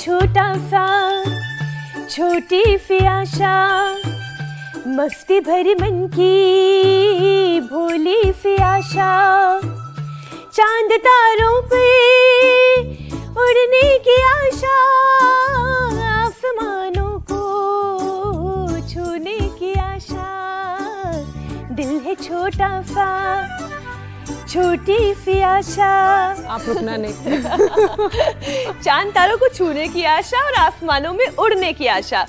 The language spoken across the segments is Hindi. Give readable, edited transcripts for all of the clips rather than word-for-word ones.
छोटा सा, छोटी सी आशा, मस्ती भरी मन की भोली सी आशा, चांद तारों पे उड़ने की आशा, आसमानों को छूने की आशा, दिल है छोटा सा, छोटी सी आशा। आप रुकना नहीं। चांद तारों को छूने की आशा और आसमानों में उड़ने की आशा।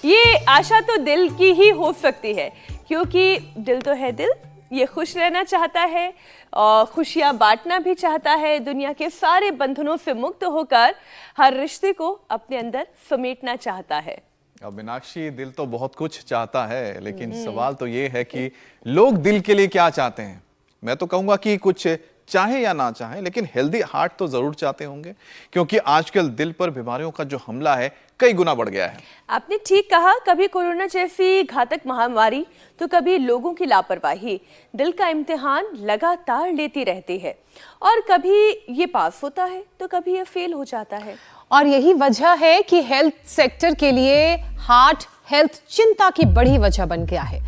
ये आशा तो दिल की ही हो सकती है, क्योंकि दिल तो है दिल, ये खुश रहना चाहता है और खुशियां बांटना भी चाहता है, दुनिया के सारे बंधनों से मुक्त होकर हर रिश्ते को अपने अंदर समेटना चाहता है। अब मीनाक्षी, दिल तो बहुत कुछ चाहता है, लेकिन सवाल तो ये है कि लोग दिल के लिए क्या चाहते हैं। मैं तो कहूंगा कि कुछ चाहे या ना चाहे, लेकिन हेल्दी हार्ट तो जरूर चाहते होंगे, क्योंकि आजकल दिल पर बीमारियों का जो हमला है कई गुना बढ़ गया है। आपने ठीक कहा, कभी कोरोना जैसी घातक महामारी तो कभी लोगों की लापरवाही दिल का इम्तिहान लगातार लेती रहती है, और कभी ये पास होता है तो कभी ये फेल हो जाता है। और यही वजह है कि हेल्थ सेक्टर के लिए हार्ट हेल्थ चिंता की बड़ी वजह बन गया है।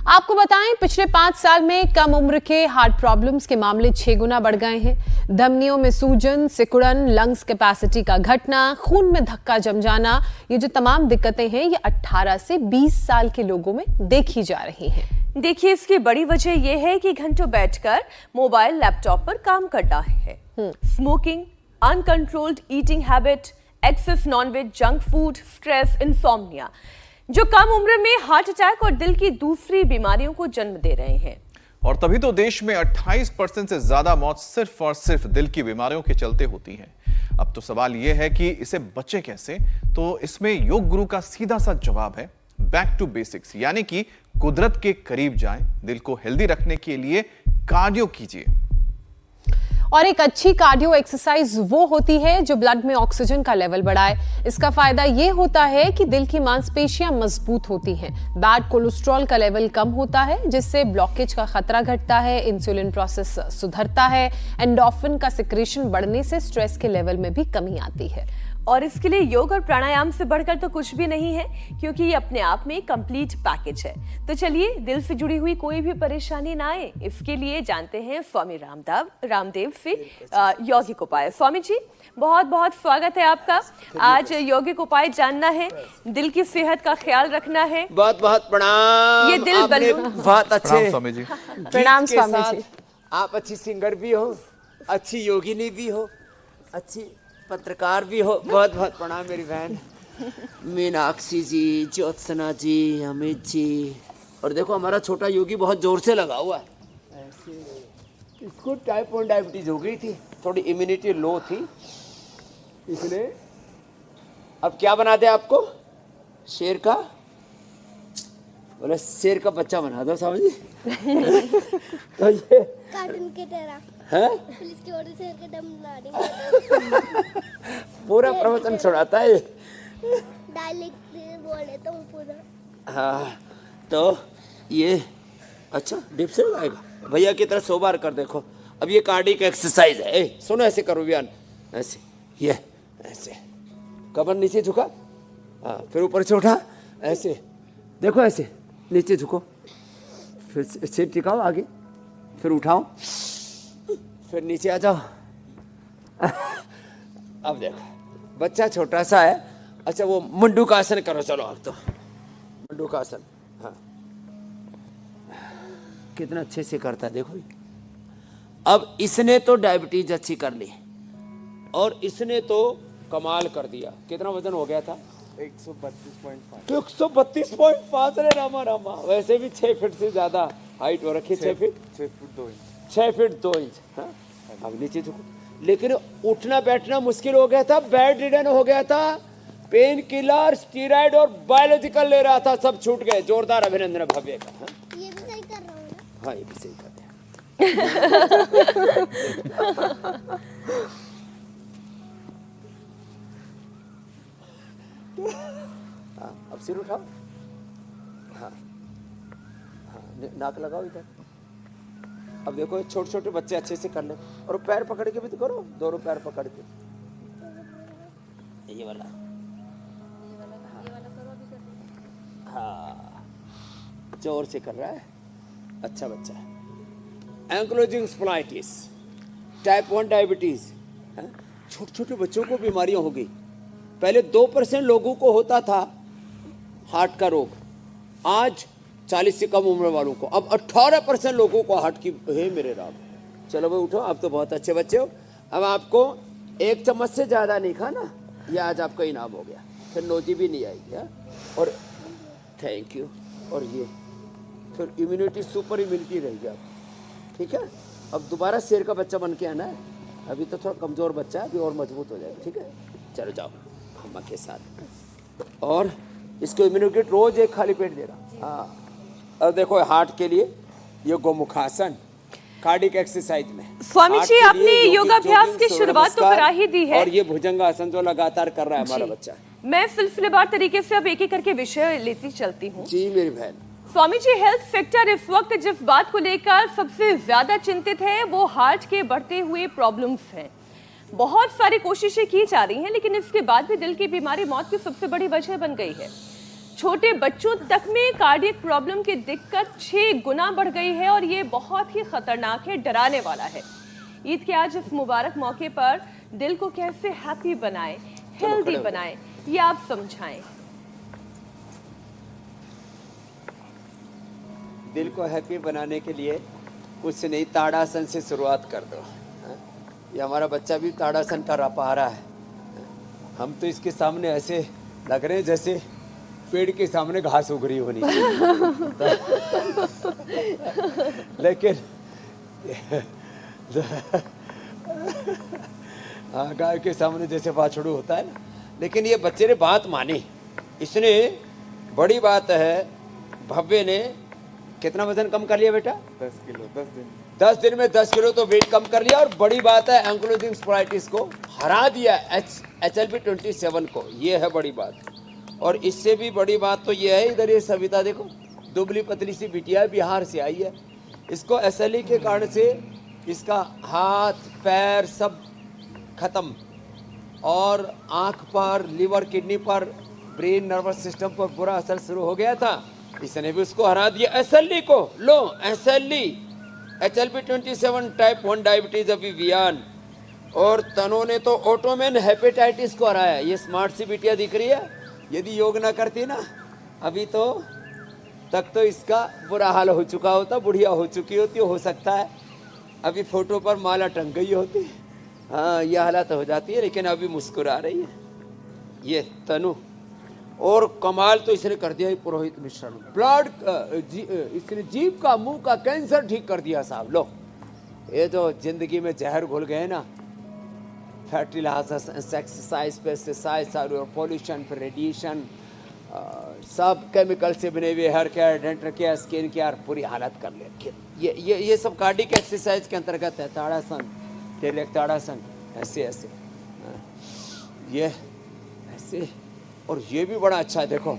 आपको बताएं, पिछले 5 साल में कम उम्र के हार्ट प्रॉब्लम्स के मामले 6 गुना बढ़ गए हैं। धमनियों में सूजन, सिकुड़न, लंग्स कैपेसिटी का घटना, खून में धक्का जम जाना, ये जो तमाम दिक्कतें हैं ये 18 से 20 साल के लोगों में देखी जा रही हैं। देखिए, इसकी बड़ी वजह यह है कि घंटों बैठकर मोबाइल लैपटॉप पर काम करना है। Smoking, uncontrolled eating habit, excess nonveg, junk food, stress, insomnia, जो कम उम्र में हार्ट अटैक और दिल की दूसरी बीमारियों को जन्म दे रहे हैं। और तभी तो देश में 28% से ज्यादा मौत सिर्फ और सिर्फ दिल की बीमारियों के चलते होती हैं। अब तो सवाल यह है कि इसे बचे कैसे। तो इसमें योग गुरु का सीधा सा जवाब है बैक टू बेसिक्स, यानी कि कुदरत के करीब जाएं। दिल को हेल्दी रखने के लिए कार्डियो कीजिए। और एक अच्छी कार्डियो एक्सरसाइज वो होती है जो ब्लड में ऑक्सीजन का लेवल बढ़ाए। इसका फायदा ये होता है कि दिल की मांसपेशियां मजबूत होती हैं, बैड कोलेस्ट्रॉल का लेवल कम होता है जिससे ब्लॉकेज का खतरा घटता है, इंसुलिन प्रोसेस सुधरता है, एंडोर्फिन का सिक्रेशन बढ़ने से स्ट्रेस के लेवल में भी कमी आती है। और इसके लिए योग और प्राणायाम से बढ़कर तो कुछ भी नहीं है, क्योंकि ये अपने आप में कंप्लीट पैकेज है। तो चलिए, दिल से जुड़ी हुई कोई भी परेशानी ना आए, इसके लिए जानते हैं स्वामी रामदेव से यौगिक उपाय। स्वामी जी, बहुत बहुत स्वागत है आपका। आज यौगिक उपाय जानना है, दिल की सेहत का ख्याल रखना है। बहुत बहुत प्रणाम। ये दिल बलून। बहुत अच्छे स्वामी जी। प्रणाम स्वामी जी। आप अच्छी सिंगर भी हो, अच्छी योगिनी भी हो, अच्छी पत्रकार भी हो। बहुत बहुत प्रणाम मेरी बहन मीनाक्षी जी, ज्योत्सना जी, अमित जी। और देखो, हमारा छोटा योगी बहुत जोर से लगा हुआ है। ऐसे इसको टाइप 1 डायबिटीज हो गई थी, थोड़ी इम्यूनिटी लो थी, इसलिए अब क्या बना दे आपको? शेर का, बोले शेर का बच्चा बना दो स्वामी जी। तो ये कार्टून की तरह है, पुलिस की ओर से एकदम लाड़ी पूरा प्रवचन सुनाता है। डायलेक्ट बोले तो पूरा। हाँ, तो ये अच्छा डिप से लगाएगा भैया की तरह 100 बार कर देखो। अब ये कार्डिक एक्सरसाइज है। सुनो, ऐसे करो बयान, ऐसे, ये ऐसे, कमर नीचे झुका, हाँ, फिर ऊपर से उठा, ऐसे देखो, ऐसे नीचे झुको, फिर सिर टिकाओ आगे, फिर उठाओ, फिर नीचे आ जाओ। अब देखो, बच्चा छोटा सा है। अच्छा, वो मुंडू का आसन करो। चलो अब तो मुंडू का आसन, हाँ, कितना अच्छे से करता है देखो। अब इसने तो डायबिटीज अच्छी कर ली, और इसने तो कमाल कर दिया। कितना वजन हो गया था? 132.5। 132.5। अरे रामा रामा, वैसे भी 6 फीट से ज्यादा हाइट हो रखी। 6 feet 6 foot 2 inch. 6 feet 2 inch. हाँ? अब नीचे झुको। लेकिन उठना बैठना मुश्किल हो गया था, बेड रिडन हो गया था, पेन किलर, स्टीरॉइड और बायोलॉजिकल ले रहा था, सब छूट गए। जोरदार अभिनंदन भव्य का। हाँ? ये भी सही कर रहा हूँ ना? हाँ, ये भी सही करते हैं। हाँ, अब सिर उठाओ। हाँ हाँ, नाक लगाओ इधर। अब देखो, छोटे छोटे बच्चे अच्छे से कर ले, और पैर पकड़ के भी तो करो, दोनों पैर पकड़ के, ये वाला जोर से कर रहा है, अच्छा बच्चा है। एंक्लोजिंग स्पॉन्डिलाइटिस, टाइप 1 डायबिटीज, छोटे छोटे बच्चों को बीमारियां हो गई। पहले 2% लोगों को होता था हार्ट का रोग, आज 40 से कम उम्र वालों को, अब 18% लोगों को हार्ट की है मेरे राम। चलो भाई उठो, आप तो बहुत अच्छे बच्चे हो। अब आपको 1 चम्मच से ज़्यादा नहीं खाना, ये आज आपका इनाम हो गया, फिर नोजी भी नहीं आएगी। हाँ? और थैंक यू। और ये फिर इम्यूनिटी, सुपर इम्यूनिटी रहेगी आप, ठीक है। अब दोबारा शेर का बच्चा बन के आना है, अभी तो थोड़ा कमज़ोर बच्चा है, अभी और मजबूत हो जाएगा, ठीक है। चलो जाओ अम्मा के साथ। और इसको इम्यूनिटी रोज एक खाली पेट देना। हाँ, अब देखो हार्ट के लिए ये गोमुखासन, कार्डिक एक्सरसाइज में स्वामी हार्ट जी, के आपने लिए योगाभ्यास जोगिंग, की सूर्य शुरुआत तो नमस्कार करा ही दी है। और ये भुजंगासन जो लगातार कर रहा है हमारा जी। बच्चा। मैं सिलसिलेवार तरीके से अब एक एक करके विषय लेती चलती हूँ। जी मेरी बहन, स्वामी जी, हेल्थ सेक्टर इस वक्त जिस बात को लेकर सबसे ज्यादा चिंतित है वो हार्ट के बढ़ते हुए प्रॉब्लम्स हैं। बहुत सारी कोशिशें की जा रही हैं, लेकिन इसके बाद भी दिल की बीमारी मौत की सबसे बड़ी वजह बन गई है। छोटे बच्चों तक में कार्डियक प्रॉब्लम की दिक्कत 6 गुना बढ़ गई है और ये बहुत ही खतरनाक है, डराने वाला है। ईद के आज इस मुबारक मौके पर दिल को कैसे हैप्पी बनाएं, हेल्दी बनाएं, ये आप समझाएं। दिल को हैप्पी बनाने के लिए कुछ नहीं, ताड़ासन से शुरुआत कर दो। ये हमारा बच्चा भी ताड़ासन कर पा रहा है। हम तो इसके सामने ऐसे लग रहे हैं जैसे पेड़ के सामने घास उग रही होनी लेकिन गाय के सामने जैसे बाछड़ू होता है ना। लेकिन ये बच्चे ने बात मानी, इसने बड़ी बात है। भव्य ने कितना वजन कम कर लिया बेटा? 10 किलो 10 दिन। 10 दिन में 10 किलो तो वेट कम कर लिया। और बड़ी बात है, एंक्लोजिंग स्पॉन्डिलाइटिस को हरा दिया, HLB27 को, ये है बड़ी बात। और इससे भी बड़ी बात तो ये है, इधर ये सविता देखो, दुबली पतली सी बिटिया बिहार से आई है। इसको SLE के कारण से इसका हाथ पैर सब खत्म, और आँख पर, लिवर, किडनी पर, ब्रेन, नर्वस सिस्टम पर बुरा असर शुरू हो गया था। इसने भी उसको हरा दिया। SLE को लो, SLE, HLB27 टाइप 1 डायबिटीज अभी वियान। और तनु ने तो ऑटोमेन हेपेटाइटिस को हराया। ये स्मार्ट सी बिटिया दिख रही है, यदि योग ना करती ना अभी तो तक तो इसका बुरा हाल हो चुका होता, बुढ़िया हो चुकी होती, हो सकता है अभी फोटो पर माला टंग गई होती। हाँ, यह हालत हो जाती है, लेकिन अभी मुस्कुरा रही है ये तनु। और कमाल तो इसने कर दिया पुरोहित मिश्रण, ब्लड, इसने जीभ का, मुंह का कैंसर ठीक कर दिया साहब। लो, ये जो जिंदगी में जहर घुल गए ना, फर्टिलाइजर्स, एक्सरसाइज, पेस्टिसाइड्स और पॉल्यूशन, फिर रेडिएशन, सब केमिकल से बने हुए hair care, dental care, skin care, पूरी हालत कर ले। ये सब कार्डिक एक्सरसाइज के अंतर्गत है। ताड़ासन, तिर्यक ताड़ासन, ऐसे ऐसे, ये ऐसे। और ये भी बड़ा अच्छा है, देखो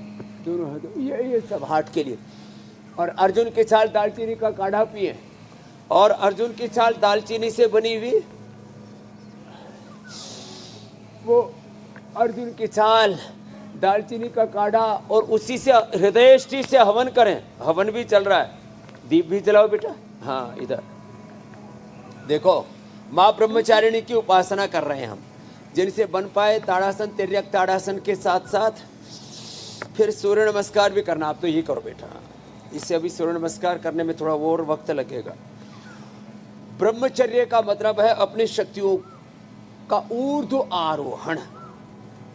दोनों हाथ, ये सब हार्ट के लिए। और अर्जुन की छाल दालचीनी का काढ़ा पिए, और अर्जुन की छाल दालचीनी से बनी हुई, वो अर्जुन की छाल दालचीनी का काढ़ा, और उसी से हृदयष्टि से हवन करें। हवन भी चल रहा है, दीप भी जलाओ बेटा। हाँ, इधर देखो, माँ ब्रह्मचारिणी की उपासना कर रहे हैं हम, जिनसे बन पाए ताड़ासन, तिर्यक ताड़ासन के साथ साथ फिर सूर्य नमस्कार भी करना। आप तो ये करो बेटा, इससे अभी सूर्य नमस्कार करने में थोड़ा और वक्त लगेगा। ब्रह्मचर्य का मतलब है अपनी शक्तियों का ऊर्ध्व आरोहण,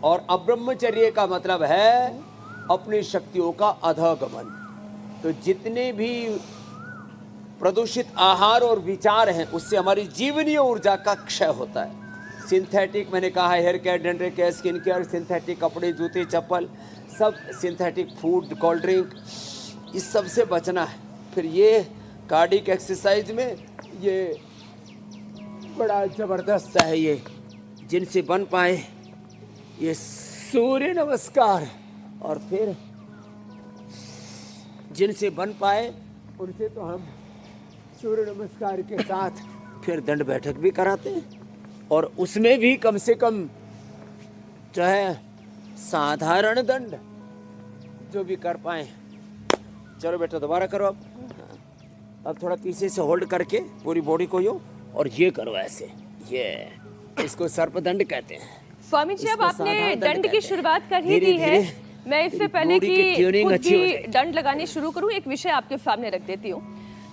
और अब्रह्मचर्य का मतलब है अपनी शक्तियों का अधोगमन। तो जितने भी प्रदूषित आहार और विचार हैं, उससे हमारी जीवनीय ऊर्जा का क्षय होता है। सिंथेटिक, मैंने कहा है, hair care, dental care, skin care, synthetic कपड़े, जूते, चप्पल, सब सिंथेटिक, फूड, कोल्ड ड्रिंक, इस सब से बचना है। फिर ये कार्डिक एक्सरसाइज में ये बड़ा ज़बरदस्त है, ये जिनसे बन पाए ये सूर्य नमस्कार, और फिर जिनसे बन पाए उनसे तो हम सूर्य नमस्कार के साथ फिर दंड बैठक भी कराते हैं। और उसमें भी कम से कम जो है साधारण दंड जो भी कर पाए चलो बेटा दोबारा करो अब। अब थोड़ा पीछे से होल्ड करके पूरी बॉडी को यो, और ये करो ऐसे, ये इसको सर्पदंड कहते हैं। स्वामी जी, अब इसको आपने साधारण दंड दंड की कहते हैं। शुरुआत कर ही दी है। धीरे-धीरे मैं इससे तेरी पहले बॉडी की कि ट्यूनिंग खुद अच्छी हो भी जाएगी। दंड लगाने शुरू करूं, एक विषय आपके सामने रख देती हूँ।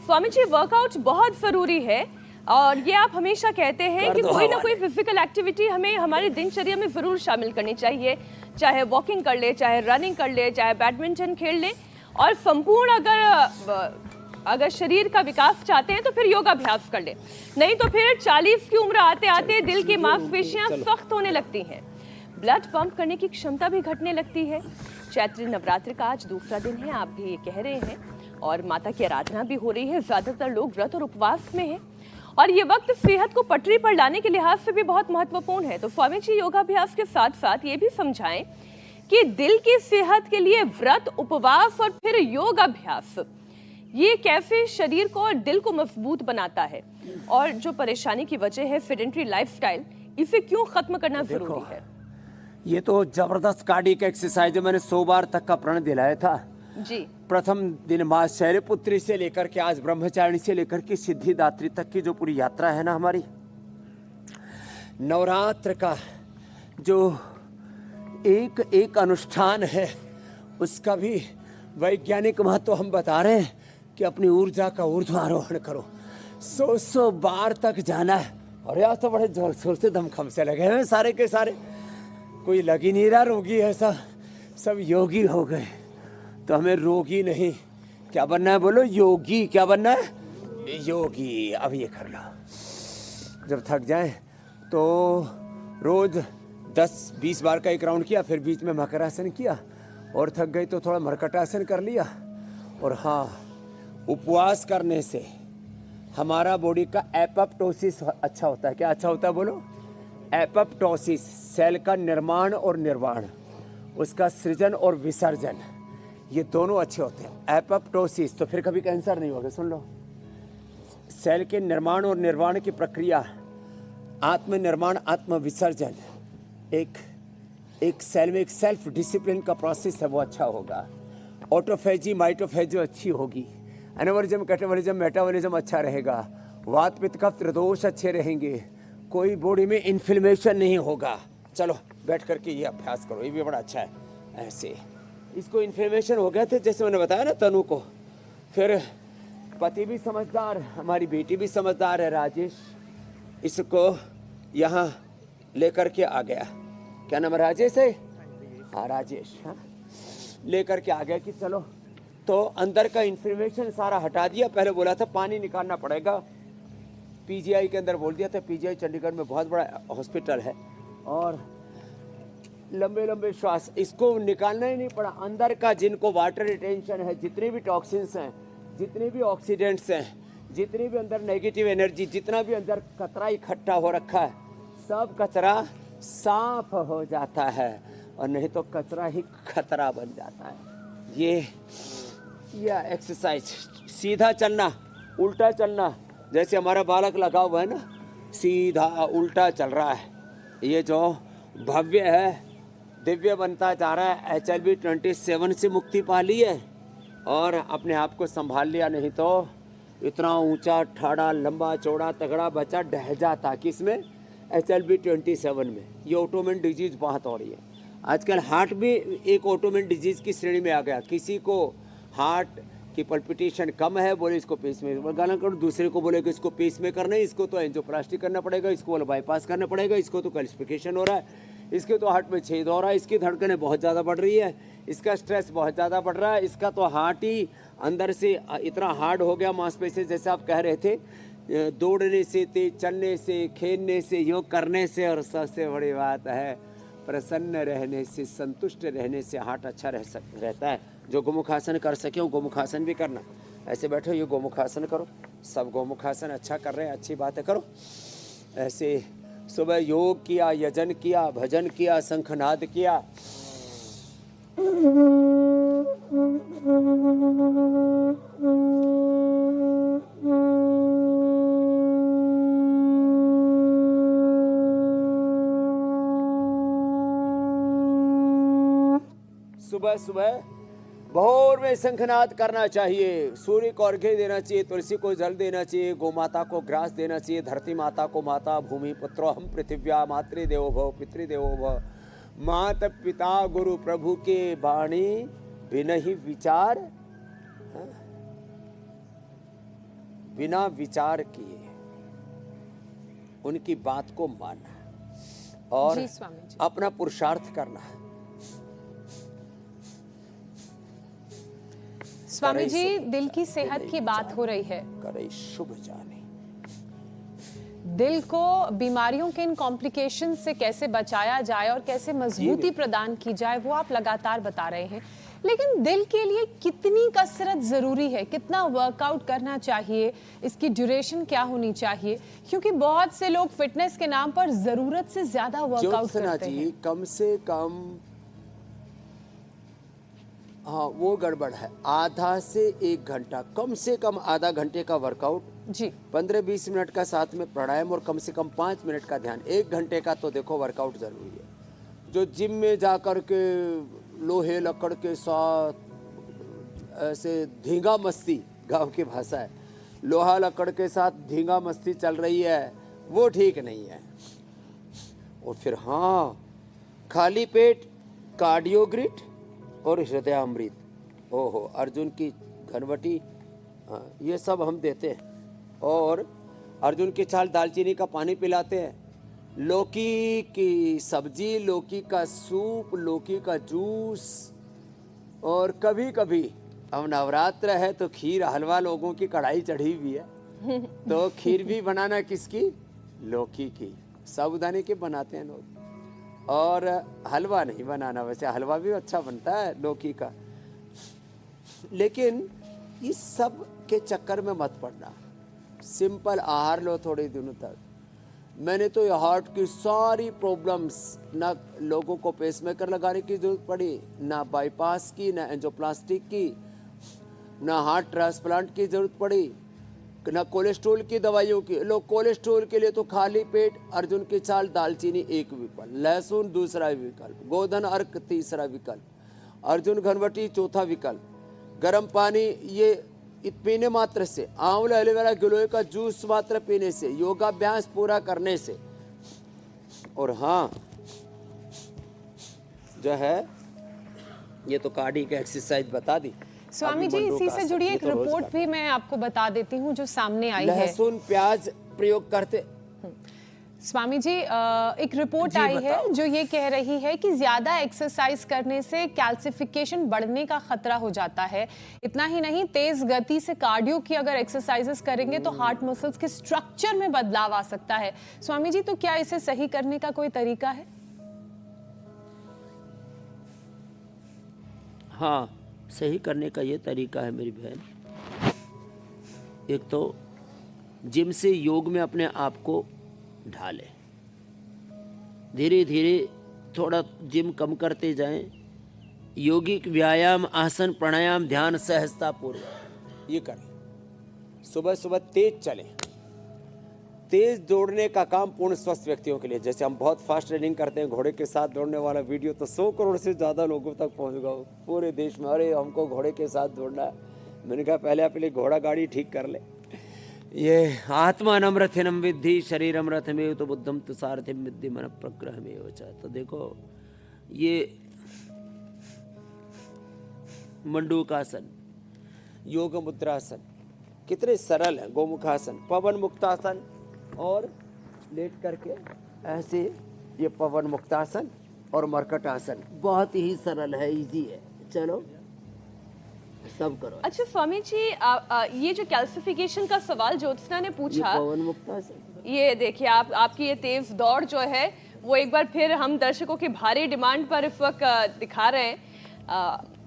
स्वामी जी, वर्कआउट बहुत जरूरी है और ये आप हमेशा कहते हैं कर कि दो कोई ना हवाले। कोई फिजिकल एक्टिविटी हमें हमारी दिनचर्या में जरूर शामिल करनी चाहिए। चाहे वॉकिंग कर ले, चाहे रनिंग कर ले, चाहे बैडमिंटन खेल ले, और संपूर्ण अगर शरीर का विकास चाहते हैं तो फिर योगाभ्यास कर ले। नहीं तो फिर 40 की उम्र आते आते दिल की मांसपेशियां सख्त होने लगती हैं, ब्लड पंप करने की क्षमता भी घटने लगती है। चैत्र नवरात्र का आज दूसरा दिन है, आप भी ये कह रहे हैं, और माता की आराधना भी हो रही है। ज्यादातर लोग व्रत और उपवास में हैं और ये वक्त सेहत को पटरी पर लाने के लिहाज से भी बहुत महत्वपूर्ण है। तो स्वामी जी, योगाभ्यास के साथ साथ ये भी समझाएं कि दिल की सेहत के लिए व्रत, उपवास और फिर योगाभ्यास ये कैसे शरीर को और दिल को मजबूत बनाता है, और जो परेशानी की वजह है सेडेंटरी लाइफस्टाइल, इसे क्यों खत्म करना जरूरी है। ये तो जबरदस्त कार्डियक एक्सरसाइज है। मैंने 100 बार तक का प्रण दिलाया था। जी, प्रथम दिन माँ शैलपुत्री से लेकर के आज ब्रह्मचारिणी से लेकर के सिद्धिदात्री तक की जो पूरी यात्रा है ना हमारी, नवरात्र का जो एक एक अनुष्ठान है, उसका भी वैज्ञानिक महत्व हम बता रहे हैं कि अपनी ऊर्जा का ऊर्ध्वारोहण करो। 100 बार तक जाना है। और यार तो बड़े जोर शोर से दमखम से लगे हैं सारे के सारे, कोई लग ही नहीं रहा रोगी ऐसा, सब योगी हो गए। तो हमें रोगी नहीं, क्या बनना है बोलो, योगी। क्या बनना है, योगी। अब ये कर लो, जब थक जाए तो रोज 10-20 बार का एक राउंड किया, फिर बीच में मकरासन किया, और थक गई तो थोड़ा मरकटासन कर लिया। और हाँ, उपवास करने से हमारा बॉडी का एपोप्टोसिस अच्छा होता है। क्या अच्छा होता है बोलो, एपोप्टोसिस, सेल का निर्माण और निर्वाण, उसका सृजन और विसर्जन, ये दोनों अच्छे होते हैं। एपोप्टोसिस तो फिर कभी कैंसर नहीं होगा। सुन लो, सेल के निर्माण और निर्वाण की प्रक्रिया, आत्म निर्माण, आत्म विसर्जन, एक सेल में एक सेल्फ डिसिप्लिन का प्रोसेस है, वो अच्छा होगा। ऑटोफेजी माइटोफेजी अच्छी होगी, एनाबॉलिज्म कैटाबॉलिज्म मेटाबॉलिज्म अच्छा रहेगा, वात पित्त कफ त्रिदोष अच्छे रहेंगे, कोई बॉडी में इन्फ्लेमेशन नहीं होगा। चलो बैठ करके ये अभ्यास करो, ये भी बड़ा अच्छा है। ऐसे इसको इन्फ्लेमेशन हो गया था, जैसे मैंने बताया ना तनु को, फिर पति भी समझदार, हमारी बेटी भी समझदार है, राजेश, इसको यहाँ लेकर के आ गया। क्या नाम है, राजेश है? हाँ राजेश, हाँ लेकर के आ गया कि चलो, तो अंदर का इन्फ्लेमेशन सारा हटा दिया। पहले बोला था पानी निकालना पड़ेगा, पीजीआई के अंदर बोल दिया था। पीजीआई चंडीगढ़ में बहुत बड़ा हॉस्पिटल है, और लंबे लंबे श्वास, इसको निकालना ही नहीं पड़ा। अंदर का जिनको वाटर रिटेंशन है, जितने भी टॉक्सिन्स हैं, जितने भी ऑक्सीडेंट्स हैं, जितनी भी अंदर नेगेटिव एनर्जी, जितना भी अंदर कचरा इकट्ठा हो रखा है, सब कचरा साफ हो जाता है, और नहीं तो कचरा ही खतरा बन जाता है। ये एक्सरसाइज, सीधा चलना, उल्टा चलना, जैसे हमारा बालक लगा हुआ है ना, सीधा उल्टा चल रहा है। ये जो भव्य है, दिव्य बनता जा रहा है। HLB 27 से मुक्ति पा ली है और अपने आप को संभाल लिया, नहीं तो इतना ऊंचा ठाड़ा लंबा चौड़ा तगड़ा बच्चा ढह जाता। किसमें? HLB 27 में। ये ऑटोइम्यून डिजीज बहुत हो रही है आजकल। हार्ट भी एक ऑटोइम्यून डिजीज की श्रेणी में आ गया। किसी को हार्ट की पल्पिटेशन कम है, बोले इसको पेस में गाना करो, दूसरे को बोले कि इसको पेस में करना है, इसको तो एंजियोप्लास्टी करना पड़ेगा, इसको बोले बाईपास करना पड़ेगा, इसको तो कैल्सिफिकेशन हो रहा है, इसके तो हार्ट में छेद हो रहा है, इसकी धड़कनें बहुत ज़्यादा बढ़ रही है, इसका स्ट्रेस बहुत ज़्यादा बढ़ रहा है, इसका तो हार्ट ही अंदर से इतना हार्ड हो गया मांसपेशी, जैसे आप कह रहे थे, दौड़ने से, तेज चलने से, खेलने से, योग करने से, और सबसे बड़ी बात है प्रसन्न रहने से, संतुष्ट रहने से हार्ट अच्छा रहता है। जो गोमुखासन कर सके वो गोमुखासन भी करना। ऐसे बैठो, ये गोमुखासन करो, सब गोमुखासन अच्छा कर रहे हैं, अच्छी बातें करो। ऐसे सुबह योग किया, यजन किया, भजन किया, शंखनाद किया, सुबह सुबह भोर में शंखनाद करना चाहिए, सूर्य को अर्घ्य देना चाहिए, तुलसी को जल देना चाहिए, गौ माता को ग्रास देना चाहिए, धरती माता को माता, भूमि पुत्रो हम पृथिव्या, मातृदेवो भव पितृदेवो भव, माता पिता गुरु प्रभु के वाणी बिना ही विचार, बिना विचार किए उनकी बात को मानना और जी स्वामी जी। अपना पुरुषार्थ करना। स्वामी जी, दिल की सेहत की बात हो रही है। करे शुभ जाने। दिल को बीमारियों के इन कॉम्प्लिकेशन से कैसे बचाया जाए और कैसे मजबूती प्रदान की जाए, वो आप लगातार बता रहे हैं। लेकिन दिल के लिए कितनी कसरत जरूरी है, कितना वर्कआउट करना चाहिए, इसकी ड्यूरेशन क्या होनी चाहिए? क्योंकि बहुत से लोग फिटनेस के नाम पर जरूरत से ज्यादा वर्कआउट करते हैं। कम से कम, हाँ वो गड़बड़ है, आधा से 1 घंटा, कम से कम आधा घंटे का वर्कआउट जी, 15-20 मिनट का साथ में प्राणायाम और कम से कम 5 मिनट का ध्यान। 1 घंटे का तो देखो वर्कआउट जरूरी है। जो जिम में जा कर के लोहे लकड़ के साथ ऐसे धींगा मस्ती, गांव की भाषा है, लोहा लकड़ के साथ धींगा मस्ती चल रही है, वो ठीक नहीं है। और फिर हाँ, खाली पेट कार्डियोग्रिट और हृदयामृत, ओहो, अर्जुन की घनवटी, हाँ, ये सब हम देते हैं। और अर्जुन की छाल, दालचीनी का पानी पिलाते हैं, लौकी की सब्जी, लौकी का सूप, लौकी का जूस। और कभी कभी अब नवरात्र है तो खीर हलवा लोगों की कढ़ाई चढ़ी हुई है तो खीर भी बनाना किसकी? लौकी की, साबूदाने के बनाते हैं लोग। और हलवा नहीं बनाना, वैसे हलवा भी अच्छा बनता है लौकी का। लेकिन इस सब के चक्कर में मत पड़ना, सिंपल आहार लो थोड़े दिनों तक। मैंने तो ये हार्ट की सारी प्रॉब्लम्स, ना लोगों को पेसमेकर लगाने की जरूरत पड़ी, ना बाईपास की, ना एंजियोप्लास्टिक की, ना हार्ट ट्रांसप्लांट की जरूरत पड़ी, ना कोलेस्ट्रॉल की दवाइयों की। लोग कोलेस्ट्रॉल के लिए तो खाली पेट अर्जुन की छाल, दालचीनी एक विकल्प, लहसुन दूसरा विकल्प, गोधन अर्क तीसरा विकल्प, अर्जुन घनवटी चौथा विकल्प, गर्म पानी ये पीने मात्र से, आंवला एलोवेरा गिलोय का जूस मात्र पीने से, योगाभ्यास पूरा करने से। और हाँ जो है, ये तो कार्डियक एक्सरसाइज बता दी स्वामी जी। इसी से जुड़ी एक रिपोर्ट भी मैं आपको बता देती हूँ जो सामने आई है। लहसुन प्याज प्रयोग करते स्वामी जी, एक रिपोर्ट आई है जो ये कह रही है कि ज्यादा एक्सरसाइज करने से कैल्सिफिकेशन बढ़ने का खतरा हो जाता है। इतना ही नहीं, तेज गति से कार्डियो की अगर एक्सरसाइजेस करेंगे तो हार्ट मसल्स के स्ट्रक्चर में बदलाव आ सकता है। स्वामी जी, तो क्या इसे सही करने का कोई तरीका है? हाँ, सही करने का ये तरीका है मेरी बहन। एक तो जिम से योग में अपने आप को ढाले, धीरे धीरे थोड़ा जिम कम करते जाएं, योगिक व्यायाम, आसन, प्राणायाम, ध्यान सहजता पूर्वक ये करें। सुबह सुबह तेज चलें। तेज दौड़ने का काम पूर्ण स्वस्थ व्यक्तियों के लिए, जैसे हम बहुत फास्ट रनिंग करते हैं, घोड़े के साथ दौड़ने वाला वीडियो तो 100 करोड़ से ज़्यादा लोगों तक पहुंच गया पूरे देश में। अरे हमको घोड़े के साथ दौड़ना है। मैंने कहा पहले अपने घोड़ा गाड़ी ठीक कर ले। ये आत्मा नम्रथिनम विद्धि शरीरम रथमेव तो बुद्धम तो सारथिम विद्धि मन प्रग्रहमेव च। तो देखो ये मंडूकासन, योग मुद्रासन कितने सरल है। गोमुखासन, पवन मुक्तासन, और लेट करके ऐसे ये पवन मुक्तासन और मरकट आसन बहुत ही सरल है, इजी है। चलो सब करो। अच्छा स्वामी जी, ये जो कैल्सिफिकेशन का सवाल ज्योत्सना ने पूछा, ये पवन मुक्तासन, ये देखिए आपकी ये तेज दौड़ जो है वो एक बार फिर हम दर्शकों की भारी डिमांड पर इस वक्त दिखा रहे हैं।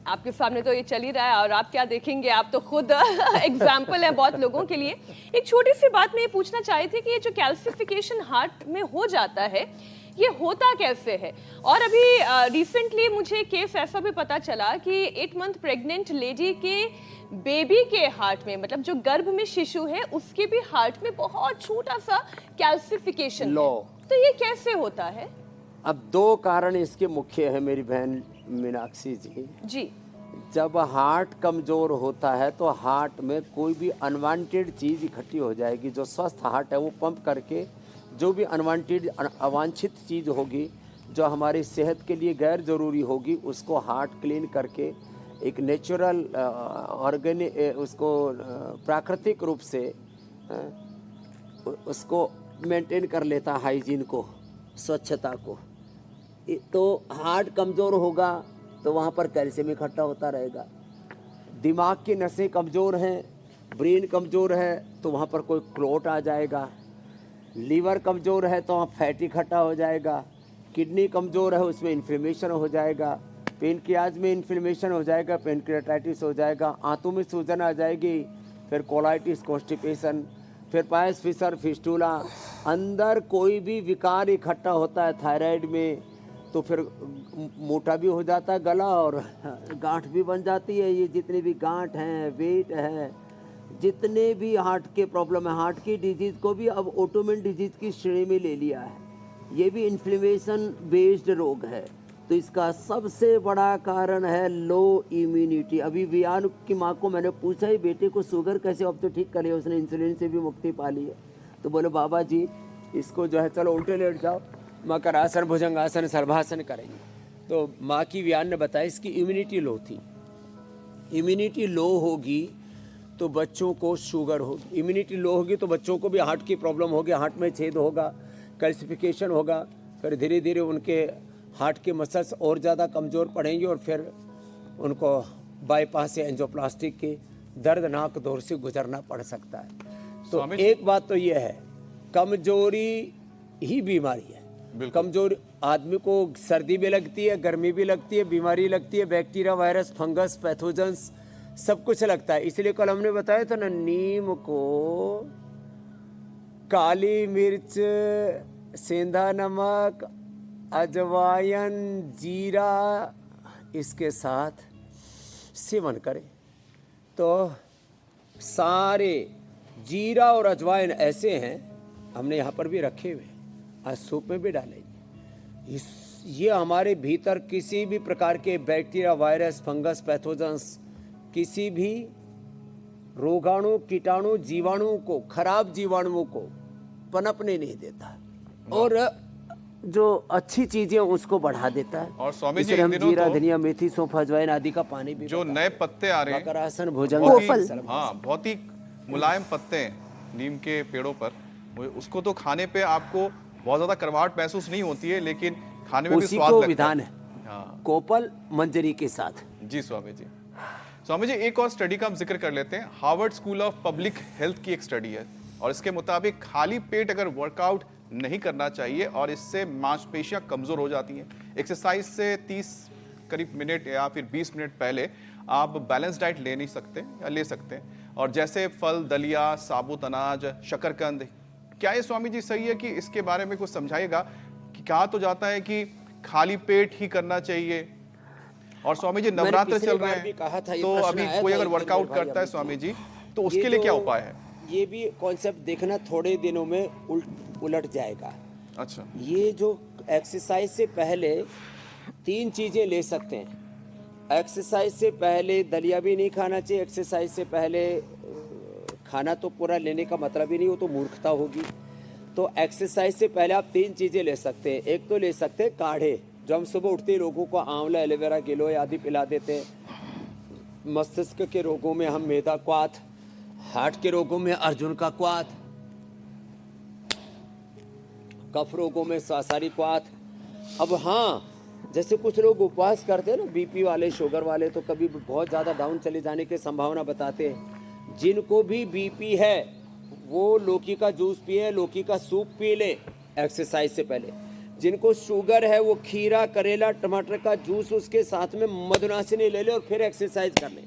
आपके सामने तो ये चल ही रहा है और आप क्या देखेंगे, आप तो खुद एग्जाम्पल है बहुत लोगों के लिए। एक छोटी सी बात मैं ये पूछना चाहती थी कि ये जो कैल्सिफिकेशन हार्ट में हो जाता है ये होता कैसे है? और अभी रिसेंटली मुझे केस ऐसा भी पता चला कि 8 मंथ प्रेग्नेंट लेडी के बेबी के हार्ट में, मतलब जो गर्भ में शिशु है उसके भी हार्ट में बहुत छोटा सा कैल्सिफिकेशन लो। तो ये कैसे होता है? अब 2 कारण इसके मुख्य है मेरी बहन मीनाक्षी जी। जी, जब हार्ट कमज़ोर होता है तो हार्ट में कोई भी अनवांटेड चीज़ इकट्ठी हो जाएगी। जो स्वस्थ हार्ट है वो पंप करके जो भी अनवांटेड अवांछित चीज़ होगी, जो हमारी सेहत के लिए गैर ज़रूरी होगी, उसको हार्ट क्लीन करके एक नेचुरल उसको प्राकृतिक रूप से उसको मेंटेन कर लेता, हाइजीन को, स्वच्छता को। तो हार्ट कमज़ोर होगा तो वहाँ पर कैल्शियम इकट्ठा होता रहेगा। दिमाग की नसें कमज़ोर हैं, ब्रेन कमज़ोर है तो वहाँ पर कोई क्लोट आ जाएगा। लीवर कमज़ोर है तो वहाँ फैट इकट्ठा हो जाएगा। किडनी कमज़ोर है, उसमें इन्फ्लेमेशन हो जाएगा। पेनक्रियाज में इन्फ्लेमेशन हो जाएगा, पेनक्रियाटाइटिस हो जाएगा। आंतों में सूजन आ जाएगी, फिर कोलाइटिस, कॉन्स्टिपेशन, फिर पायस फिशर, फिस्टूला। अंदर कोई भी विकार इकट्ठा होता है थायराइड में तो फिर मोटा भी हो जाता है गला और गांठ भी बन जाती है। ये जितने भी गांठ हैं, वेट है, जितने भी हार्ट के प्रॉब्लम है, हार्ट की डिजीज़ को भी अब ऑटोइम्यून डिजीज़ की श्रेणी में ले लिया है। ये भी इन्फ्लेमेशन बेस्ड रोग है। तो इसका सबसे बड़ा कारण है लो इम्यूनिटी। अभी वियान की माँ को मैंने पूछा ही, बेटे को शुगर कैसे, अब तो ठीक कर लिया, उसने इंसुलिन से भी मुक्ति पा ली है। तो बोले बाबा जी इसको जो है चलो उल्टे लेट जाओ, मकरासन, भुजंगासन, सर्वासन करेंगे। तो माँ की वियान ने बताया इसकी इम्यूनिटी लो थी। इम्यूनिटी लो होगी तो बच्चों को शुगर होगी, इम्यूनिटी लो होगी तो बच्चों को भी हार्ट की प्रॉब्लम होगी, हार्ट में छेद होगा, कैल्सिफिकेशन होगा, फिर धीरे धीरे उनके हार्ट के मसल्स और ज़्यादा कमज़ोर पड़ेंगे और फिर उनको बाईपास या एंजियोप्लास्टिक के दर्दनाक दौर से गुजरना पड़ सकता है। तो एक बात तो ये है, कमजोरी ही बीमारी है। कमजोर आदमी को सर्दी भी लगती है, गर्मी भी लगती है, बीमारी लगती है, बैक्टीरिया, वायरस, फंगस, पैथोजेंस सब कुछ लगता है। इसलिए कल हमने बताया था ना, नीम को काली मिर्च, सेंधा नमक, अजवाइन, जीरा इसके साथ सेवन करें तो सारे जीरा और अजवाइन ऐसे हैं, हमने यहाँ पर भी रखे हुए, आज सूप में भी डालेंगे। ये हमारे भीतर किसी भी प्रकार के बैक्टीरिया, वायरस, फंगस, पैथोजेंस, किसी भी रोगाणु, कीटाणु, जीवाणु को, खराब जीवाणुओं को पनपने नहीं देता और जो अच्छी चीजें उसको बढ़ा देता है। और स्वामी जी, हम जीरा, धनिया, मेथी, सौंफ, अजवाइन आदि का पानी भी, जो नए पत्ते आ रहे हैं, मकरासन, भुजंग, बहुत ही मुलायम पत्ते हैं नीम के पेड़ों पर, उसको तो खाने पे आपको बहुत ज्यादा कड़वाहट महसूस नहीं होती है, लेकिन खाने में भी स्वाद लगता है। विधान है कोपल मंजरी के साथ। जी स्वामी जी। स्वामी जी, एक और स्टडी का हम जिक्र कर लेते हैं। Harvard school of public health की एक स्टडी है और इसके मुताबिक खाली पेट अगर वर्कआउट नहीं करना चाहिए और इससे मांसपेशियां कमजोर हो जाती हैं। एक्सरसाइज से 30 करीब मिनट या फिर 20 मिनट पहले आप बैलेंस डाइट ले नहीं सकते या ले सकते हैं, और जैसे फल, दलिया, साबुत अनाज, शकरकंद। क्या ये स्वामी जी सही है कि इसके बारे में कुछ समझाइएगा कि कहा तो जाता है कि खाली पेट ही करना चाहिए, और स्वामी जी नवरात्र चल रहे हैं तो अभी कोई अगर वर्कआउट करता है स्वामी जी तो उसके लिए क्या उपाय है? ये भी कॉन्सेप्ट देखना थोड़े दिनों में उलट जाएगा। अच्छा, ये जो एक्सरसाइज से पहले 3 चीजें ले सकते हैं। एक्सरसाइज से पहले दलिया भी नहीं खाना चाहिए। एक्सरसाइज से पहले खाना तो पूरा लेने का मतलब ही नहीं, वो तो मूर्खता होगी। तो एक्सरसाइज से पहले आप 3 चीजें ले सकते हैं। एक तो ले सकते हैं काढ़े, जो हम सुबह उठते ही लोगों को आंवला, एलोवेरा, गिलोय आदि पिला देते हैं। मस्तिष्क के रोगों में हम मेदा क्वाथ, हार्ट के रोगों में अर्जुन का क्वाथ, कफ रोगों में सासारी क्वाथ। अब हाँ, जैसे कुछ लोग उपवास करते हैं ना, बीपी वाले, शुगर वाले, तो कभी बहुत ज़्यादा डाउन चले जाने की संभावना बताते हैं। जिनको भी बीपी है वो लौकी का जूस पिए, लौकी का सूप पी ले एक्सरसाइज से पहले। जिनको शुगर है वो खीरा, करेला, टमाटर का जूस उसके साथ में मधुनाशिनी ले ले और फिर एक्सरसाइज कर ले।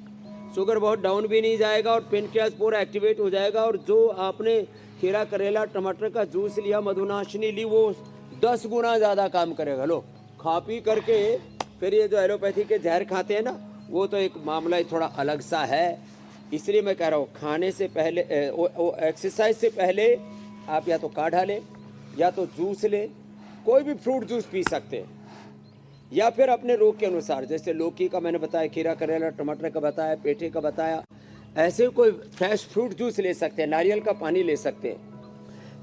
शुगर बहुत डाउन भी नहीं जाएगा और पेनक्रियाज पूरा एक्टिवेट हो जाएगा। और जो आपने खीरा, करेला, टमाटर का जूस लिया, मधुनाशिनी ली, वो 10 गुना ज़्यादा काम करेगा। लो खा पी करके फिर ये जो एलोपैथी के जहर खाते हैं ना, वो तो एक मामला ही थोड़ा अलग सा है। इसलिए मैं कह रहा हूँ खाने से पहले, एक्सरसाइज से पहले आप या तो काढ़ा लें या तो जूस लें, कोई भी फ्रूट जूस पी सकते हैं। या फिर अपने रोग के अनुसार, जैसे लौकी का मैंने बताया, खीरा, करेला, टमाटर का बताया, पेठे का बताया, ऐसे कोई फ्रेश फ्रूट जूस ले सकते हैं, नारियल का पानी ले सकते हैं,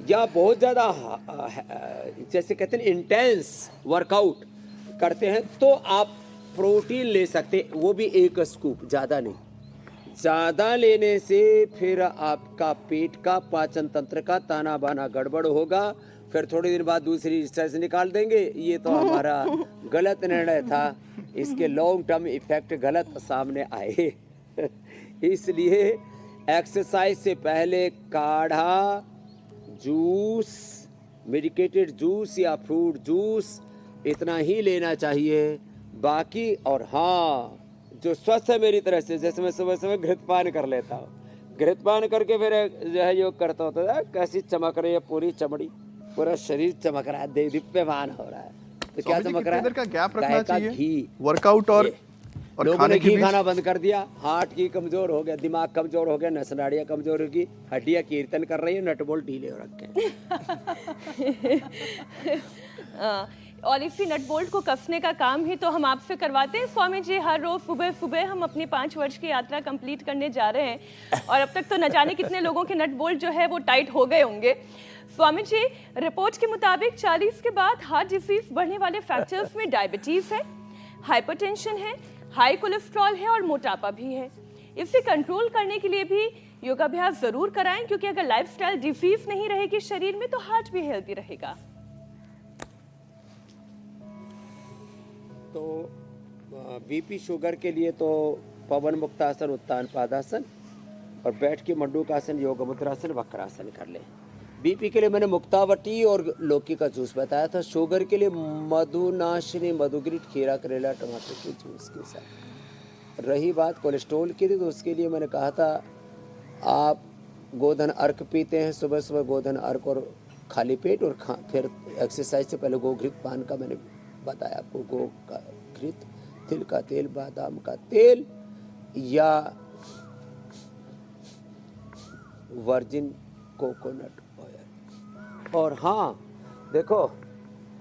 या बहुत ज़्यादा जैसे कहते हैं इंटेंस वर्कआउट करते हैं तो आप प्रोटीन ले सकते हैं, वो भी 1 स्कूप, ज़्यादा नहीं। ज़्यादा लेने से फिर आपका पेट का पाचन तंत्र का ताना बाना गड़बड़ होगा, फिर थोड़े दिन बाद दूसरी रिसर्च निकाल देंगे। ये तो हमारा गलत निर्णय था, इसके लॉन्ग टर्म इफेक्ट गलत सामने आए। इसलिए एक्सरसाइज से पहले काढ़ा, जूस, मेडिकेटेड जूस या फ्रूट जूस इतना ही लेना चाहिए। बाकी और हाँ, जो स्वस्थ है मेरी तरह से, जैसे मैं सुबह सुबह घृतपान कर लेता हूँ, घृतपान करके फिर जो है योग करता हूँ, तो कैसी चमक रही है पूरी चमड़ी, पूरा शरीर चमक रहा है, दीप्यमान हो रहा है। तो क्या चमक रहा है? देर का गैप रखना गाय का चाहिए घी। वर्कआउट और लोगों खाने ने के घी बीच? खाना बंद कर दिया, हार्ट की कमजोर हो गया, दिमाग कमजोर हो गया, नस नाड़ियाँ कमजोर होगी, हड्डियाँ कीर्तन कर रही है, नट बोल्ट ढीले हो रखे हैं। और इसी नट बोल्ट को कसने का काम ही तो हम आपसे करवाते हैं स्वामी जी। हर रोज सुबह सुबह हम अपनी 5 वर्ष की यात्रा कंप्लीट करने जा रहे हैं और अब तक तो न जाने कितने लोगों के नट बोल्ट जो है वो टाइट हो गए होंगे। स्वामी जी, रिपोर्ट के मुताबिक 40 के बाद हार्ट डिजीज बढ़ने वाले फैक्टर्स में डायबिटीज है, हाइपरटेंशन है, हाई कोलेस्ट्रॉल है और मोटापा भी है। इसे कंट्रोल करने के लिए भी योगाभ्यास जरूर कराएं, क्योंकि अगर लाइफस्टाइल डिजीज नहीं रहेगी शरीर में तो हार्ट भी हेल्दी रहेगा। तो बीपी शुगर के लिए तो पवन मुक्तासन, उत्तान पादासन और बैठ के मंडूकासन, योग मुद्रासन, वक्रासन कर ले। बीपी के लिए मैंने मुक्तावटी और लौकी का जूस बताया था। शुगर के लिए मधुनाशिनी, मधुग्रीट, खीरा, करेला, टमाटर के जूस के साथ। रही बात कोलेस्ट्रॉल की, तो उसके लिए मैंने कहा था आप गोधन अर्क पीते हैं सुबह सुबह, गोधन अर्क और खाली पेट, और फिर एक्सरसाइज से पहले गोघृत पान का मैंने बताया आपको। गो का घृत, तिल का तेल, बादाम का तेल या वर्जिन कोकोनट ऑयल। और हाँ देखो,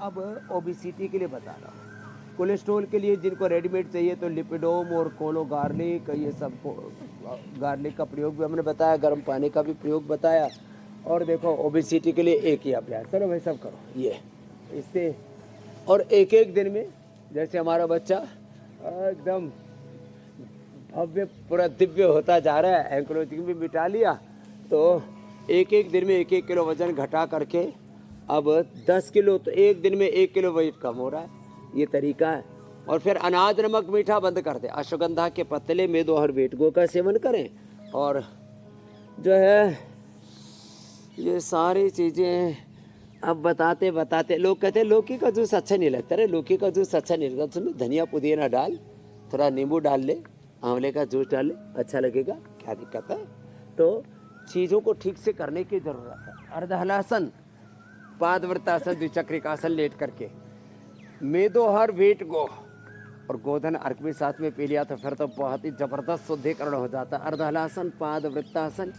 अब ओबिसिटी के लिए बता रहा हूँ। कोलेस्ट्रॉल के लिए जिनको रेडीमेड चाहिए तो लिपिडोम और कोलो गार्लिक, ये सब गार्लिक का प्रयोग भी हमने बताया, गर्म पानी का भी प्रयोग बताया। और देखो ओबिसिटी के लिए एक ही अभ्यास, चलो भाई सब करो ये, इससे और एक दिन में, जैसे हमारा बच्चा एकदम भव्य पूरा दिव्य होता जा रहा है, एंक्लोजिंग भी मिटा लिया, तो एक दिन में 1 किलो वजन घटा करके अब 10 किलो, तो एक दिन में 1 किलो वेट कम हो रहा है। ये तरीका है। और फिर अनाज, नमक, मीठा बंद कर दे, अश्वगंधा के पत्तले, मेदो हर वेटगो का सेवन करें। और जो है ये सारी चीज़ें अब बताते बताते लोग कहते हैं लौकी का जूस अच्छा नहीं लगता। अरे लौकी का जूस अच्छा नहीं लगता, सुनो धनिया पुदीना डाल, थोड़ा नींबू डाल ले, आंवले का जूस डाल ले, अच्छा लगेगा, क्या दिक्कत है। तो चीज़ों को ठीक से करने की ज़रूरत है। अर्धहलासन, पादवृत्तासन, द्विचक्रिकासन लेट करके, मेदो हर वेट गो और गोधन अर्क भी साथ में पी लिया तो फिर तो बहुत ही जबरदस्त शुद्धिकरण हो जाता। अर्धहलासन, पादवृत्तासन,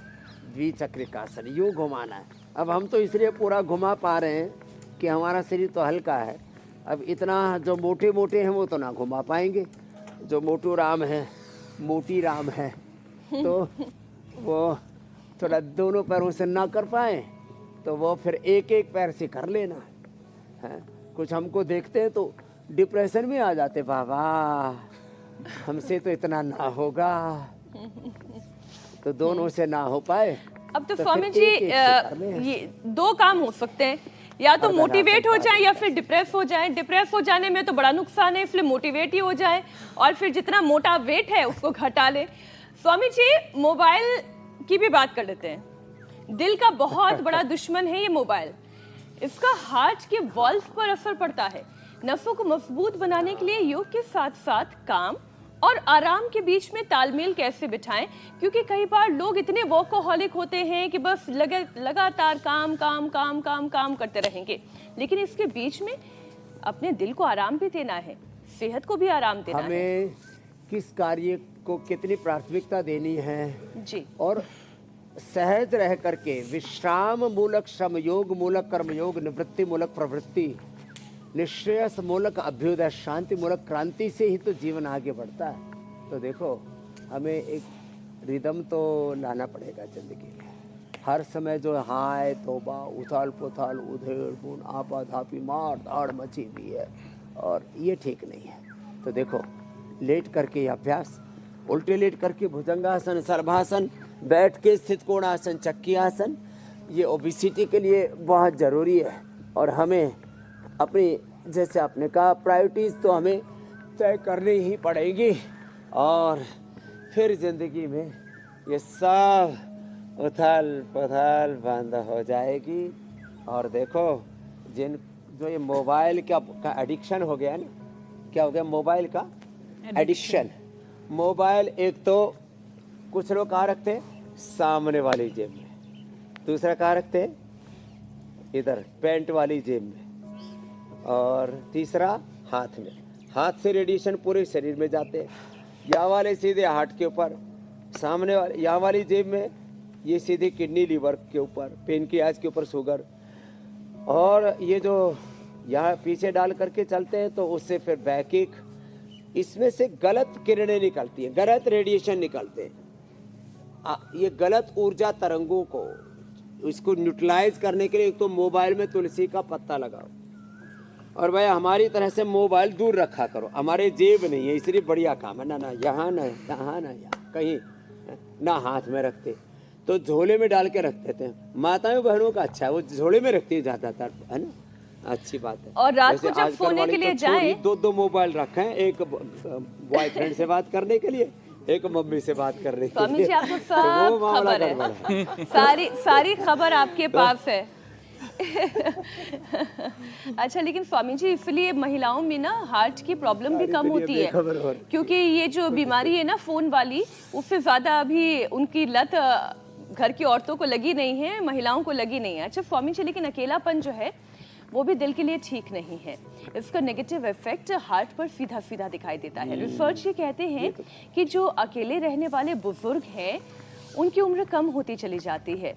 द्विचक्रिकासन, यूँ घुमाना है। अब हम तो इसलिए पूरा घुमा पा रहे हैं कि हमारा शरीर तो हल्का है। अब इतना जो मोटे मोटे हैं वो तो ना घुमा पाएंगे, जो मोटू राम है, मोटी राम है, तो वो थोड़ा दोनों पैरों से ना कर पाए तो वो फिर एक पैर से कर लेना है। कुछ हमको देखते हैं तो डिप्रेशन में आ जाते, बाबा हमसे तो इतना ना होगा, तो दोनों से ना हो पाए। अब तो फिर स्वामी जी एक से कर लें। ये 2 काम हो सकते हैं, या तो मोटिवेट हो जाए या फिर डिप्रेस हो जाए। डिप्रेस हो जाने में तो बड़ा नुकसान है, इसलिए मोटिवेट ही हो जाए और फिर जितना मोटा वेट है उसको घटा ले। स्वामी जी, मोबाइल की भी बात कर लेते हैं। दिल का बहुत बड़ा दुश्मन है ये मोबाइल। इसका हार्ट के वॉल्व पर असर पड़ता है। नसों को मजबूत बनाने के लिए योग के साथ साथ काम और आराम के बीच में तालमेल कैसे बिठाएं, क्योंकि कई बार लोग इतने वर्कोहॉलिक होते हैं कि बस लगातार काम काम काम काम काम करते रहेंगे, लेकिन इसके बीच में अपने दिल को आराम भी देना है, सेहत को भी आराम देना है। हमें किस कार्य को कितनी प्राथमिकता देनी है जी, और सहज रह करके विश्राम मूलक श्रम योग, मूलक कर्म योग, निवृत्ति मूलक प्रवृत्ति निश्रेयस मूलक अभ्युदय, शांति मूलक क्रांति से ही तो जीवन आगे बढ़ता है। तो देखो, हमें एक रिदम तो लाना पड़ेगा जिंदगी में। हर समय जो हाय तौबा, उथाल पुथाल, उधेड़ बुन, आपाधापी, मार धाड़ मची हुई है, और ये ठीक नहीं है। तो देखो, लेट करके ये अभ्यास, उल्टे लेट करके भुजंगासन, सर्वासन, बैठ के स्थित कोणासन, चक्की आसन, ये ओबिसिटी के लिए बहुत ज़रूरी है। और हमें अपनी, जैसे आपने कहा, प्रायोरिटीज़ तो हमें तय करनी ही पड़ेगी, और फिर ज़िंदगी में ये सब उथल पुथल बंद हो जाएगी। और देखो, जो ये मोबाइल का एडिक्शन हो गया ना, क्या हो गया मोबाइल का एडिक्शन। मोबाइल एक तो कुछ लोग कहाँ रखते, सामने वाली जेब में, दूसरा कहाँ रखते, इधर पैंट वाली जेब में, और तीसरा हाथ में। हाथ से रेडिएशन पूरे शरीर में जाते हैं। यहाँ वाले सीधे हार्ट के ऊपर, सामने वाले यहाँ वाली जेब में ये सीधे किडनी, लीवर के ऊपर, पेनक्रियाज के ऊपर शुगर, और ये जो यहाँ पीछे डाल करके चलते हैं तो उससे फिर बैकिक, इसमें से गलत किरणें निकलती हैं, गलत रेडिएशन निकलते हैं। ये गलत ऊर्जा तरंगों को, इसको न्यूट्रलाइज करने के लिए एक तो मोबाइल में तुलसी का पत्ता लगाओ, और भाई हमारी तरह से मोबाइल दूर रखा करो। हमारे जेब नहीं है, इसलिए बढ़िया काम है। ना यहाँ, ना यहाँ, ना यहाँ, कहीं ना हाथ में रखते, तो झोले में डाल के रख देते हैं। माताओं बहनों का अच्छा है, वो झोले में रखती है ज़्यादातर, है ना, अच्छी बात है। और रात को जब सोने के लिए जाएं, दो मोबाइल रखे हैं, एक बॉयफ्रेंड से बात करने के लिए, एक मम्मी से बात करने के स्वामी लिए। जी आपको तो वो सब मामला खबर गड़बड़ है, है। सारी खबर आपके पास है। अच्छा, लेकिन स्वामी जी, इसलिए महिलाओं में ना हार्ट की प्रॉब्लम भी कम होती है, क्योंकि ये जो बीमारी है ना फोन वाली, उससे ज्यादा अभी उनकी लत घर की औरतों को लगी नहीं है, महिलाओं को लगी नहीं है। अच्छा स्वामी जी, लेकिन अकेलापन जो है वो भी दिल के लिए ठीक नहीं है। इसका नेगेटिव इफेक्ट हार्ट पर सीधा सीधा दिखाई देता है। रिसर्च ये कहते हैं कि जो अकेले रहने वाले बुजुर्ग हैं उनकी उम्र कम होती चली जाती है।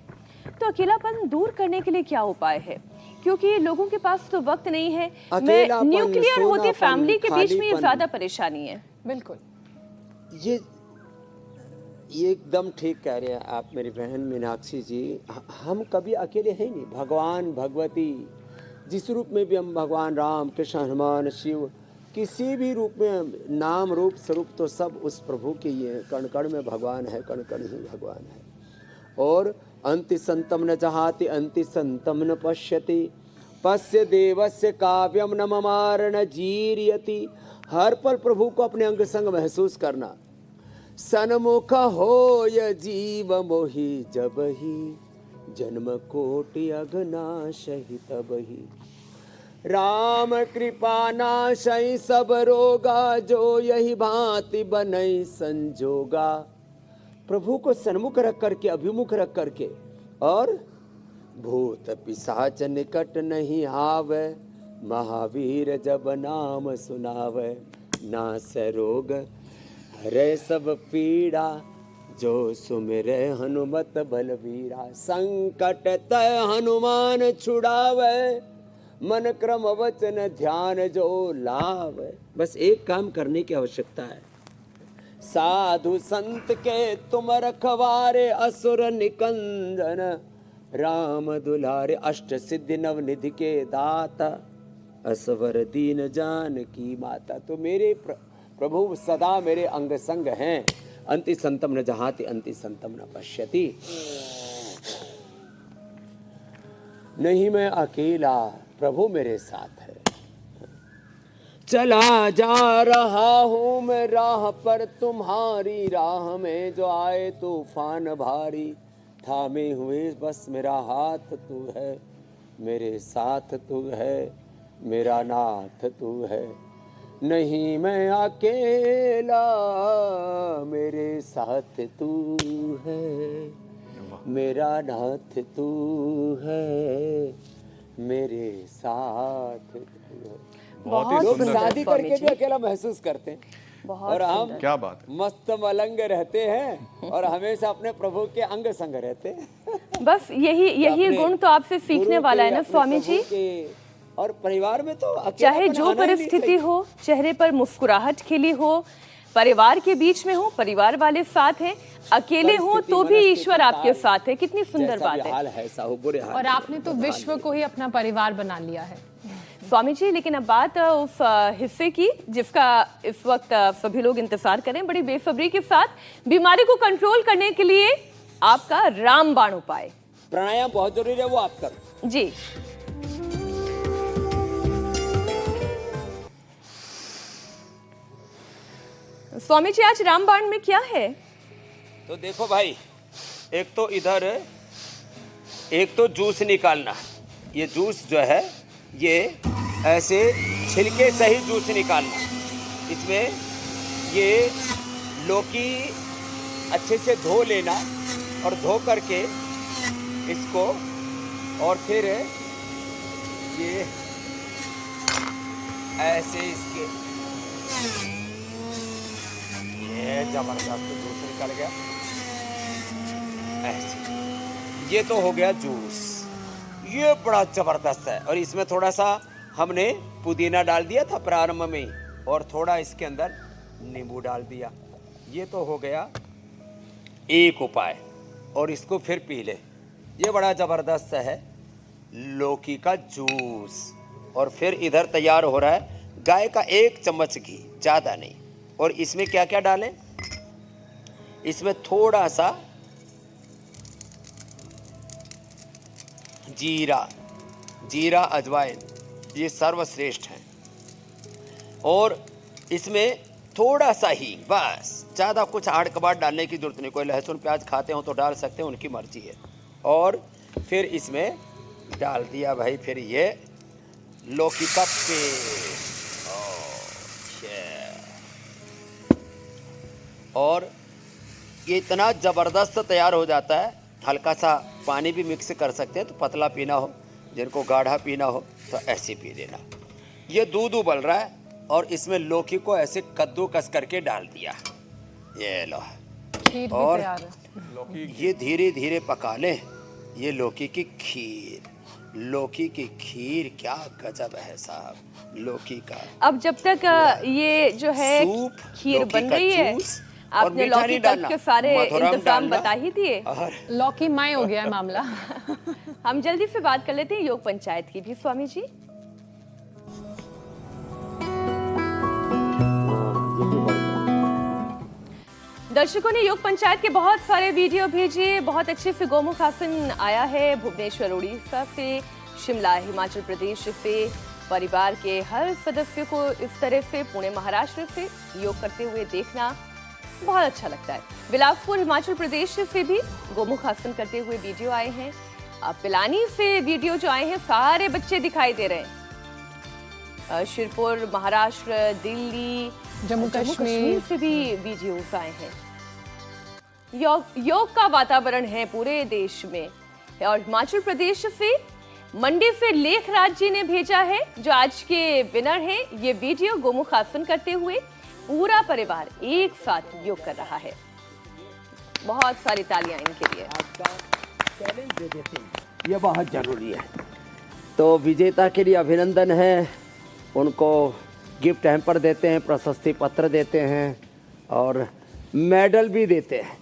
तो अकेलापन दूर करने के लिए क्या उपाय है? क्योंकि लोगों के पास तो वक्त नहीं है। मैं न्यूक्लियर होती फैमिली के बीच में ये ज्यादा परेशानी है। बिल्कुल, ये एकदम ठीक कह रहे हैं आप मेरी बहन मीनाक्षी जी। हम कभी अकेले हैं नहीं। भगवान भगवती जिस रूप में भी, हम भगवान राम कृष्ण हनुमान शिव, किसी भी रूप में, नाम रूप स्वरूप तो सब उस प्रभु के ही है। कण कण में भगवान है, कण कण ही भगवान है। और अंति संतम न जहाति, अंति संतम न पश्यति, पश्य देवस्य काव्यम न ममार न जीर्यति। हर पल प्रभु को अपने अंग संग महसूस करना। सन्मुख हो य जीव मोहि जबहि, जन्म कोटि अघनाशहि तबहि। राम कृपा नाशई सब रोगा, जो यही भांति बनई संजोगा। प्रभु को सन्मुख रख करके, अभिमुख रख करके, और भूत पिशाच निकट नहीं आवे, महावीर जब नाम सुनावे। नास रोग हरे सब पीड़ा, जो सुमिरे हनुमत बलवीरा। संकट तय हनुमान छुड़ावे, मन क्रम वचन ध्यान जो लावे। बस एक काम करने की आवश्यकता है। साधु संत के तुम रखवारे, असुर निकंदन राम दुलारे। अष्ट सिद्धि नव निधि के दाता, असवर दीन जान की माता। तो मेरे प्रभु सदा मेरे अंग संग हैं। अंति संतम न जहाति, अंति संतम न पश्यति। नहीं मैं अकेला, प्रभु मेरे साथ है। चला जा रहा हूँ मैं राह पर, तुम्हारी राह में जो आए तूफान भारी। थामे हुए बस मेरा हाथ तू है, मेरे साथ तू है, मेरा नाथ तू है। नहीं मैं अकेला, मेरे साथ तू है, मेरा नाथ तू है, मेरे साथ तू है। बहुत ही लोग सुंदर। शादी करके भी अकेला महसूस करते हैं, और हम क्या बात है। मस्त मलंग रहते हैं और हमेशा अपने प्रभु के अंग संग रहते हैं। बस यही गुण तो आपसे सीखने वाला है ना स्वामी जी। और परिवार में तो चाहे जो परिस्थिति हो, चेहरे पर मुस्कुराहट खिली हो, परिवार के बीच में हो, परिवार वाले साथ हैं, अकेले हो तो भी ईश्वर आपके साथ है। कितनी सुंदर बात है। हाल है ऐसा हो, बुरे हाल और आपने तो विश्व को ही अपना परिवार बना लिया है स्वामी जी। लेकिन अब बात उस हिस्से की जिसका इस वक्त सभी लोग इंतजार करें बड़ी बेसब्री के साथ। बीमारी को कंट्रोल करने के लिए आपका रामबाण उपाय। प्राणायाम बहुत जरूरी है, वो आप करो जी। स्वामी जी, आज रामबाण में क्या है? तो देखो भाई, एक तो इधर एक तो जूस निकालना। ये जूस जो है ये ऐसे छिलके सही जूस निकालना। इसमें ये लौकी अच्छे से धो लेना और धो करके इसको, और फिर ये ऐसे इसके ये जबरदस्त जूस निकल गया ऐसे। ये तो हो गया जूस, ये बड़ा जबरदस्त है। और इसमें थोड़ा सा हमने पुदीना डाल दिया था प्रारंभ में ही, और थोड़ा इसके अंदर नींबू डाल दिया। ये तो हो गया एक उपाय। और इसको फिर पी ले, ये बड़ा जबरदस्त है लौकी का जूस। और फिर इधर तैयार हो रहा है गाय का 1 चम्मच घी, ज़्यादा नहीं। और इसमें क्या क्या डालें? इसमें थोड़ा सा जीरा अजवाइन, ये सर्वश्रेष्ठ है। और इसमें थोड़ा सा ही, बस, ज़्यादा कुछ आड़ कबाड़ डालने की जरूरत नहीं। कोई लहसुन प्याज खाते हो तो डाल सकते हैं, उनकी मर्जी है। और फिर इसमें डाल दिया भाई फिर ये लौकी का पेस्ट। और ये इतना ज़बरदस्त तैयार हो जाता है। हल्का सा पानी भी मिक्स कर सकते हैं, तो पतला पीना हो, जिनको गाढ़ा पीना हो तो ऐसे पी लेना। ये दूध उबल रहा है और इसमें लौकी को ऐसे कद्दूकस करके डाल दिया। ये लो, खीर भी और तैयार है। ये धीरे धीरे पका लें। ये लौकी की खीर, लौकी की खीर क्या गजब है साहब, लौकी का। अब जब तक ये जो है सूप, खीर लौकी बन का रही है, जूस, और आपने मीठा लौकी नहीं तक डालना, के सारे मधुरम इंतजाम डालना। बता ही दिए। और लौकी माय हो गया है मामला। हम जल्दी से बात कर लेते हैं योग पंचायत की भी स्वामी जी। दर्शकों ने योग पंचायत के बहुत सारे वीडियो भेजे। बहुत अच्छे से गोमुख आसन आया है भुवनेश्वर उड़ीसा से, शिमला हिमाचल प्रदेश से। परिवार के हर सदस्य को इस तरह से पुणे महाराष्ट्र से योग करते हुए देखना बहुत अच्छा लगता है। बिलासपुर हिमाचल प्रदेश से भी गोमुख आसन करते हुए वीडियो आए हैं। अब पिलानी से वीडियो जो आए हैं, सारे बच्चे दिखाई दे रहे हैं। शिरपुर महाराष्ट्र, दिल्ली, जम्मू कश्मीर से भी वीडियोस आए हैं। योग का वातावरण है पूरे देश में। और हिमाचल प्रदेश से मंडी से लेखराज जी ने भेजा है, जो आज के विनर हैं। ये वीडियो गोमुख आसन करते हुए पूरा परिवार एक साथ योग कर रहा है। बहुत सारी तालियां इनके लिए। चैलेंज दे देते हैं, ये बहुत जरूरी है। तो विजेता के लिए अभिनंदन है, उनको गिफ्ट हैम्पर देते हैं, प्रशस्ति पत्र देते हैं और मेडल भी देते हैं।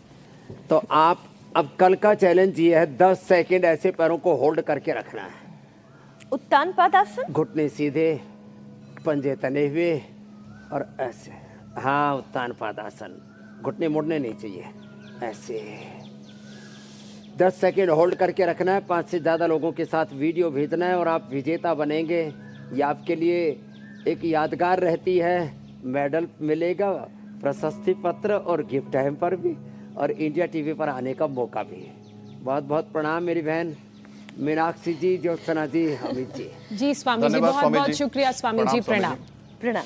तो आप अब कल का चैलेंज ये है, 10 सेकंड ऐसे पैरों को होल्ड करके रखना है। उत्तान पादासन, घुटने सीधे, पंजे तने हुए और ऐसे। हाँ, उत्तान पादासन, घुटने मुड़ने नहीं चाहिए, ऐसे 10 सेकंड होल्ड करके रखना है। 5 से ज़्यादा लोगों के साथ वीडियो भेजना है और आप विजेता बनेंगे। ये आपके लिए एक यादगार रहती है, मेडल मिलेगा, प्रशस्ति पत्र और गिफ्ट हैम्पर भी, और इंडिया टीवी पर आने का मौका भी है। बहुत बहुत प्रणाम मेरी बहन मीनाक्षी जी, ज्योत्सना जी, अमित जी। जी स्वामी जी, धन्यवाद बहुत स्वामी बहुत जी। शुक्रिया स्वामी जी, प्रणाम स्वामी प्रणाम। जी। प्रणाम।